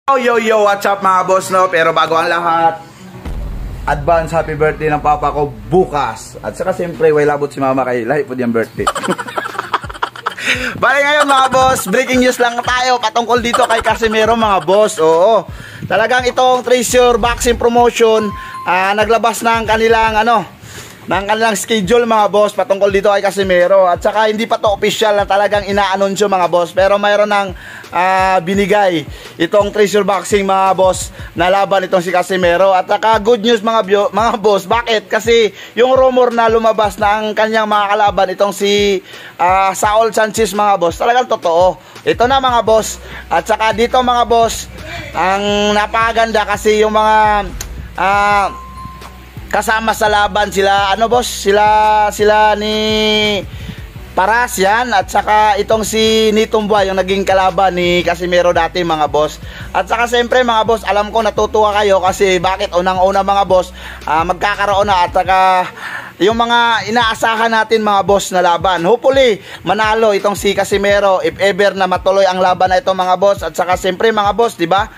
Yo, what's up mga boss, no? Pero bago ang lahat, advance happy birthday ng papa ko bukas. At saka siyempre, way labot si mama kay lahi po diyang birthday. Bali ngayon mga boss, breaking news lang tayo patungkol dito kay Casimero mga boss. Oo, talagang itong Treasure Boxing Promotion, naglabas ng kanilang schedule mga boss patungkol dito kay Casimero. At saka hindi pa to official na talagang ina-anunsyo mga boss, pero mayroon ng binigay itong Treasure Boxing mga boss na laban itong si Casimero. At saka good news mga boss. Bakit? Kasi yung rumor na lumabas na ang kanyang mga kalaban itong si Saul Sanchez mga boss, talagang totoo. Ito na mga boss. At saka dito mga boss, ang napakaganda kasi yung mga kasama sa laban sila sila ni Paras yan, at saka itong si Nitumba yung naging kalaban ni Casimero dati mga boss. At saka siyempre mga boss, alam ko natutuwa kayo kasi bakit unang-una mga boss, magkakaroon na at saka yung mga inaasahan natin mga boss na laban. Hopefully manalo itong si Casimero if ever na matuloy ang laban na ito mga boss. At saka siyempre mga boss, di ba?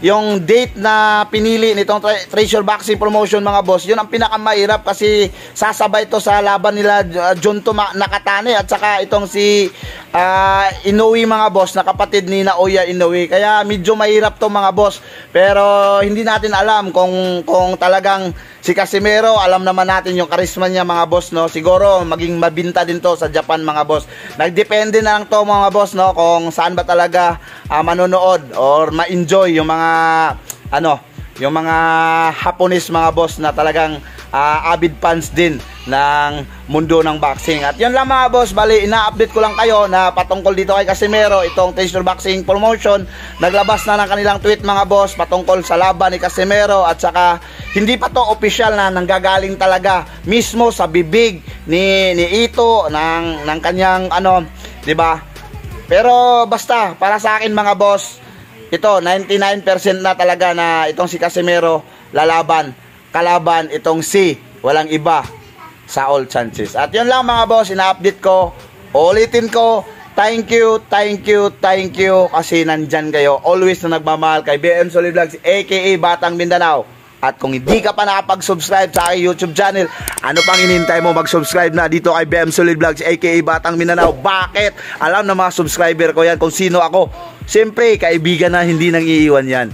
Yung date na pinili nitong Treasure Boxing Promotion mga boss, yun ang pinakamahirap kasi sasabay ito sa laban nila Junto Nakatane at saka itong si Inoue mga boss, na kapatid ni Naoya Inoue. Kaya medyo mahirap to mga boss, pero hindi natin alam kung talagang si Casimero, alam naman natin yung karisma niya mga boss, no? Siguro maging mabinta din to sa Japan mga boss. Nagdepende na lang to mga boss, no, kung saan ba talaga manonood or ma-enjoy yung mga yung mga Japanese mga boss na talagang avid fans din ng mundo ng boxing. At yun lang mga boss, bali ina-update ko lang kayo na patungkol dito kay Casimero, itong Treasure Boxing Promotion naglabas na ng kanilang tweet mga boss patungkol sa laban ni Casimero. At saka hindi pa to official na nanggagaling talaga mismo sa bibig ni Ito ng kanyang di ba? Pero basta para sa akin mga boss, ito 99% na talaga na itong si Casimero kalaban itong si walang iba, Saul Sanchez. At yun lang mga boss, ina-update ko. Ulitin ko, thank you kasi nandyan kayo always na nagmamahal kay BM Solid Vlogs aka Batang Mindanao. At kung hindi ka pa nakapag-subscribe sa aking YouTube channel, ano pang hinihintay mo? Mag-subscribe na dito kay BM Solid Vlogs aka Batang Mindanao. Bakit? Alam na mga subscriber ko yan kung sino ako. Siyempre, kaibigan na hindi nang iiwan yan.